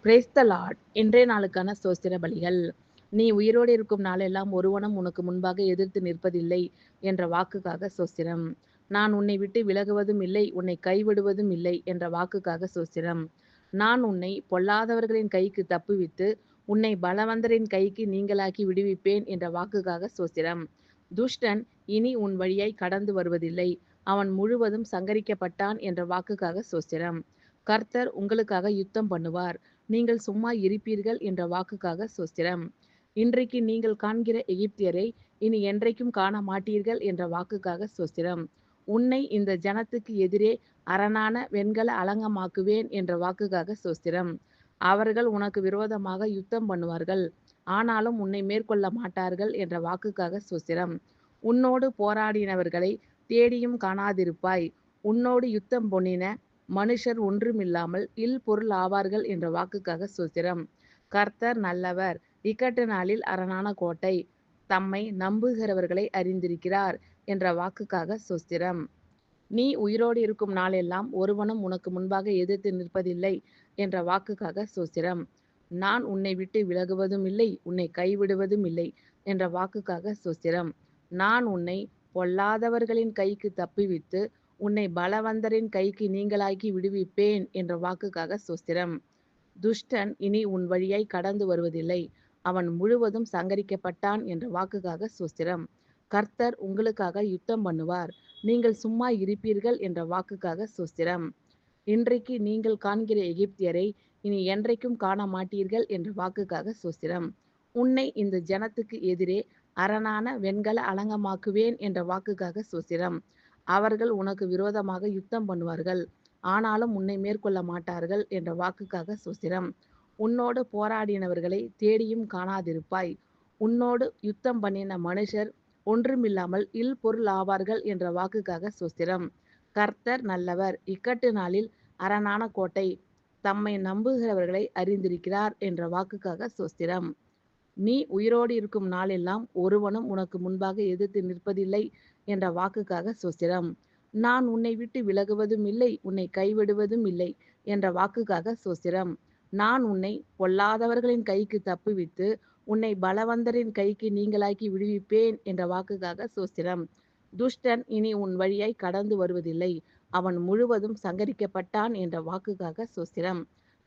Praise the Lord. இன்றைய நாளுக்கான ஸ்தோத்திர பலிகள். நீ உயிரோடு இருக்கும் நாளெல்லாம் ஒருவனும் உனக்கு முன்பாக எதிர்த்து நிற்பதில்லை என்ற வாக்குக்காக ஸ்தோத்திரம். நான் உன்னை விட்டு விலகுவதும் இல்லை, உன்னை கைவிடுவதும் இல்லை என்ற வாக்குக்காக ஸ்தோத்திரம். நான் உன்னை பொல்லாதவர்களின் கைக்கு தப்புவித்து, உன்னை பலவந்தரின் கைக்கு நீங்கலாக்கி விடுவிப்பேன் என்ற வாக்குக்காக ஸ்தோத்திரம். துஷ்டன் இனி உன் வழியாய் கடந்து வருவதில்லை, அவன் முழுவதும் சங்கரிக்கப்பட்டான் என்ற வாக்குக்காக ஸ்தோத்திரம். கர்த்தர் உங்களுக்காக யுத்தம் பண்ணுவார், நீங்கள் சும்மா இருப்பீர்கள் என்ற வாக்குக்காக ஸ்தோத்திரம். இன்றைக்கு நீங்கள் காண்கிற எகிப்தியரை இனி என்றைக்கும் காண மாட்டீர்கள் என்ற வாக்குக்காக ஸ்தோத்திரம். உன்னை இந்த ஜனத்துக்கு எதிரே அரணான வெண்கல அலங்கமாக்குவேன் என்ற வாக்குக்காக ஸ்தோத்திரம். அவர்கள் உனக்கு விரோதமாக யுத்தம் பண்ணுவார்கள், ஆனாலும் உன்னை மேற்கொள்ள மாட்டார்கள் என்ற வாக்குக்காக ஸ்தோத்திரம். உன்னோடு போராடினவர்களை தேடியும் காணாதிருப்பாய், உன்னோடு யுத்தம் பொன்னின மனுஷர் ஒன்றுமில்லாமல் இல்பொருள் ஆவார்கள் என்ற வாக்குக்காக ஸ்தோத்திரம். கர்த்தர் நல்லவர், இக்கட்டு நாளில் அரணான கோட்டை, தம்மை நம்புகிறவர்களை அறிந்திருக்கிறார் என்ற வாக்குக்காக ஸ்தோத்திரம். நீ உயிரோடு இருக்கும் நாளெல்லாம் ஒருவனும் உனக்கு முன்பாக எதிர்த்து நிற்பதில்லை என்ற வாக்குக்காக ஸ்தோத்திரம். நான் உன்னை விட்டு விலகுவதும் இல்லை, உன்னை கைவிடுவதும் இல்லை என்ற வாக்குக்காக ஸ்தோத்திரம். நான் உன்னை பொல்லாதவர்களின் கைக்கு தப்புவித்து, உன்னை பலவந்தரின் கைக்கு நீங்கலாக்கி விடுவிப்பேன் என்ற வாக்குக்காக ஸ்தோத்திரம். துஷ்டன் இனி உன் வழியாய் கடந்து வருவதில்லை, அவன் முழுவதும் சங்கரிக்கப்பட்டான் என்ற வாக்குக்காக ஸ்தோத்திரம். கர்த்தர் உங்களுக்காக யுத்தம் பண்ணுவார், நீங்கள் சும்மா இருப்பீர்கள் என்ற வாக்குக்காக ஸ்தோத்திரம். இன்றைக்கு நீங்கள் காண்கிற எகிப்தியரை இனி என்றைக்கும் காண மாட்டீர்கள் என்ற வாக்குக்காக ஸ்தோத்திரம். உன்னை இந்த ஜனத்துக்கு எதிரே அரணான வெண்கல அலங்கமாக்குவேன் என்ற வாக்குக்காக ஸ்தோத்திரம். அவர்கள் உனக்கு விரோதமாக யுத்தம் பண்ணுவார்கள், ஆனாலும் உன்னை மேற்கொள்ள மாட்டார்கள் என்ற வாக்குக்காக ஸ்தோத்திரம். உன்னோடு போராடினவர்களை தேடியும் காணாதிருப்பாய், உன்னோடு யுத்தம் பண்ணின மனுஷர் ஒன்றுமில்லாமல் இல்பொருள் ஆவார்கள் என்ற வாக்குக்காக ஸ்தோத்திரம். கர்த்தர் நல்லவர், இக்கட்டு நாளில் அரணான கோட்டை, தம்மை நம்புகிறவர்களை அறிந்திருக்கிறார் என்ற வாக்குக்காக ஸ்தோத்திரம். நீ உயிரோடு இருக்கும் நாளெல்லாம் ஒருவனும் உனக்கு முன்பாக எதிர்த்து நிற்பதில்லை என்ற வாக்குக்காக ஸ்தோத்திரம். நான் உன்னை விட்டு விலகுவதும் இல்லை, உன்னை கைவிடுவதும் இல்லை என்ற வாக்குக்காக ஸ்தோத்திரம். நான் உன்னை பொல்லாதவர்களின் கைக்கு தப்புவித்து, உன்னை பலவந்தரின் கைக்கு நீங்கலாக்கி விடுவிப்பேன் என்ற வாக்குக்காக ஸ்தோத்திரம். துஷ்டன் இனி உன் வழியாய் கடந்து வருவதில்லை, அவன் முழுவதும் சங்கரிக்கப்பட்டான் என்ற வாக்குக்காக ஸ்தோத்திரம்.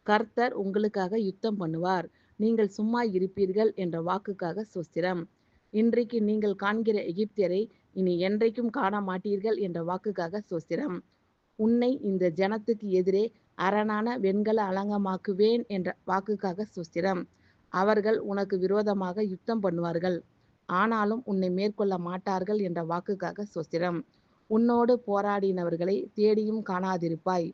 கர்த்தர் உங்களுக்காக யுத்தம் பண்ணுவார், நீங்கள் சும்மா இருப்பீர்கள் என்ற வாக்குக்காக ஸ்தோத்திரம். இன்றைக்கு நீங்கள் காண்கிற எகிப்தியரை இனி என்றைக்கும் காண மாட்டீர்கள் என்ற வாக்குக்காக ஸ்தோத்திரம். உன்னை இந்த ஜனத்துக்கு எதிரே அரணான வெண்கல அலங்கமாக்குவேன் என்ற வாக்குக்காக ஸ்தோத்திரம். அவர்கள் உனக்கு விரோதமாக யுத்தம் பண்ணுவார்கள், ஆனாலும் உன்னை மேற்கொள்ள மாட்டார்கள் என்ற வாக்குக்காக ஸ்தோத்திரம். உன்னோடு போராடினவர்களை தேடியும் காணாதிருப்பாய்,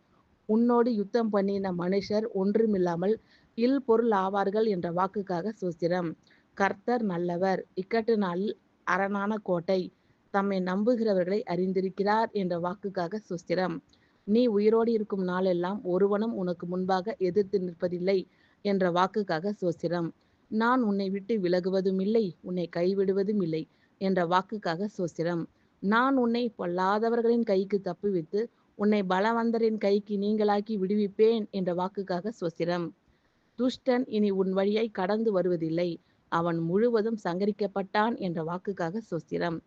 உன்னோடு யுத்தம் பண்ணின மனுஷர் ஒன்றுமில்லாமல் இல்பொருள் ஆவார்கள் என்ற வாக்குக்காக ஸ்தோத்திரம். கர்த்தர் நல்லவர், இக்கட்டு நாளில் அரணான கோட்டை, தம்மை நம்புகிறவர்களை அறிந்திருக்கிறார் என்ற வாக்குக்காக ஸ்தோத்திரம். நீ உயிரோடு இருக்கும் நாளெல்லாம் ஒருவனும் உனக்கு முன்பாக எதிர்த்து நிற்பதில்லை என்ற வாக்குக்காக ஸ்தோத்திரம். நான் உன்னை விட்டு விலகுவதும் இல்லை, உன்னை கைவிடுவதும் இல்லை என்ற வாக்குக்காக ஸ்தோத்திரம். நான் உன்னை பொல்லாதவர்களின் கைக்கு தப்புவித்து, உன்னை பலவந்தரின் கைக்கு நீங்கலாக்கி விடுவிப்பேன் என்ற வாக்குக்காக ஸ்தோத்திரம். துஷ்டன் இனி உன் வழியாய் கடந்து வருவதில்லை, அவன் முழுவதும் சங்கரிக்கப்பட்டான் என்ற வாக்குக்காக ஸ்தோத்திரம்.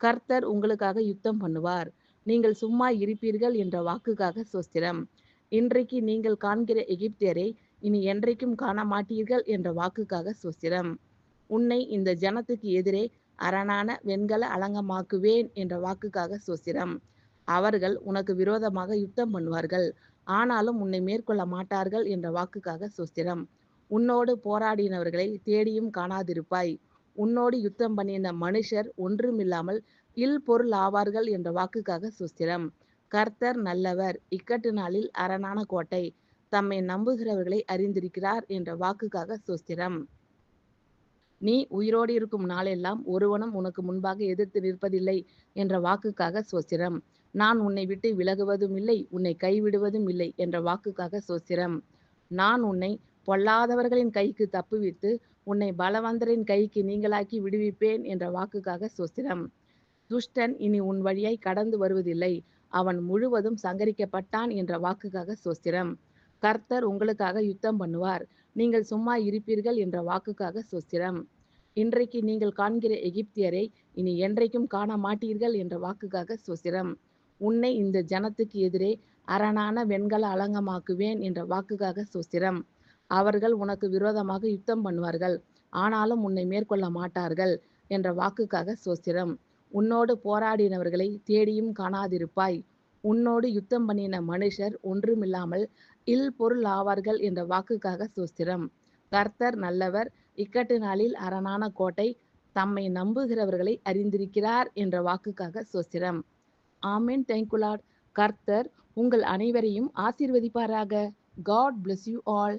கர்த்தர் உங்களுக்காக யுத்தம் பண்ணுவார், நீங்கள் சும்மா இருப்பீர்கள் என்ற வாக்குக்காக ஸ்தோத்திரம். இன்றைக்கு நீங்கள் காண்கிற எகிப்தியரை இனி என்றைக்கும் காண மாட்டீர்கள் என்ற வாக்குக்காக ஸ்தோத்திரம். உன்னை இந்த ஜனத்துக்கு எதிரே அரணான வெண்கல அலங்கமாக்குவேன் என்ற வாக்குக்காக ஸ்தோத்திரம். அவர்கள் உனக்கு விரோதமாக யுத்தம் பண்ணுவார்கள், ஆனாலும் உன்னை மேற்கொள்ள மாட்டார்கள் என்ற வாக்குக்காக ஸ்தோத்திரம். உன்னோடு போராடினவர்களை தேடியும் காணாதிருப்பாய், உன்னோடு யுத்தம் பண்ணின மனுஷர் ஒன்றுமில்லாமல் இல்பொருள் ஆவார்கள் என்ற வாக்குக்காக ஸ்தோத்திரம். கர்த்தர் நல்லவர், இக்கட்டு நாளில் அரணான கோட்டை, தம்மை நம்புகிறவர்களை அறிந்திருக்கிறார் என்ற வாக்குக்காக ஸ்தோத்திரம். நீ உயிரோடு இருக்கும் நாளெல்லாம் ஒருவனும் உனக்கு முன்பாக எதிர்த்து நிற்பதில்லை என்ற வாக்குக்காக ஸ்தோத்திரம். நான் உன்னை விட்டு விலகுவதும் இல்லை, உன்னை கைவிடுவதும் இல்லை என்ற வாக்குக்காக ஸ்தோத்திரம். நான் உன்னை பொல்லாதவர்களின் கைக்கு தப்புவித்து, உன்னை பலவந்தரின் கைக்கு நீங்கலாக்கி விடுவிப்பேன் என்ற வாக்குக்காக ஸ்தோத்திரம். துஷ்டன் இனி உன் வழியாய் கடந்து வருவதில்லை, அவன் முழுவதும் சங்கரிக்கப்பட்டான் என்ற வாக்குக்காக ஸ்தோத்திரம். கர்த்தர் உங்களுக்காக யுத்தம் பண்ணுவார், நீங்கள் சும்மா இருப்பீர்கள் என்ற வாக்குக்காக ஸ்தோத்திரம். இன்றைக்கு நீங்கள் காண்கிற எகிப்தியரை இனி என்றைக்கும் காண மாட்டீர்கள் என்ற வாக்குக்காக ஸ்தோத்திரம். உன்னை இந்த ஜனத்துக்கு எதிரே அரணான வெண்கல அலங்கமாக்குவேன் என்ற வாக்குக்காக ஸ்தோத்திரம். அவர்கள் உனக்கு விரோதமாக யுத்தம் பண்ணுவார்கள், ஆனாலும் உன்னை மேற்கொள்ள மாட்டார்கள் என்ற வாக்குக்காக ஸ்தோத்திரம். உன்னோடு போராடினவர்களை தேடியும் காணாதிருப்பாய். உன்னோடு யுத்தம் பண்ணின மனுஷர் ஒன்றுமில்லாமல் இல்பொருள் ஆவார்கள் என்ற வாக்குக்காக ஸ்தோத்திரம். கர்த்தர் நல்லவர், இக்கட்டு நாளில் அரணான கோட்டை, தம்மை நம்புகிறவர்களை அறிந்திருக்கிறார் என்ற வாக்குக்காக ஸ்தோத்திரம். ஆமென். Thank you Lord. கர்த்தர் உங்கள் அனைவரையும் ஆசீர்வதிப்பாராக. God bless you all.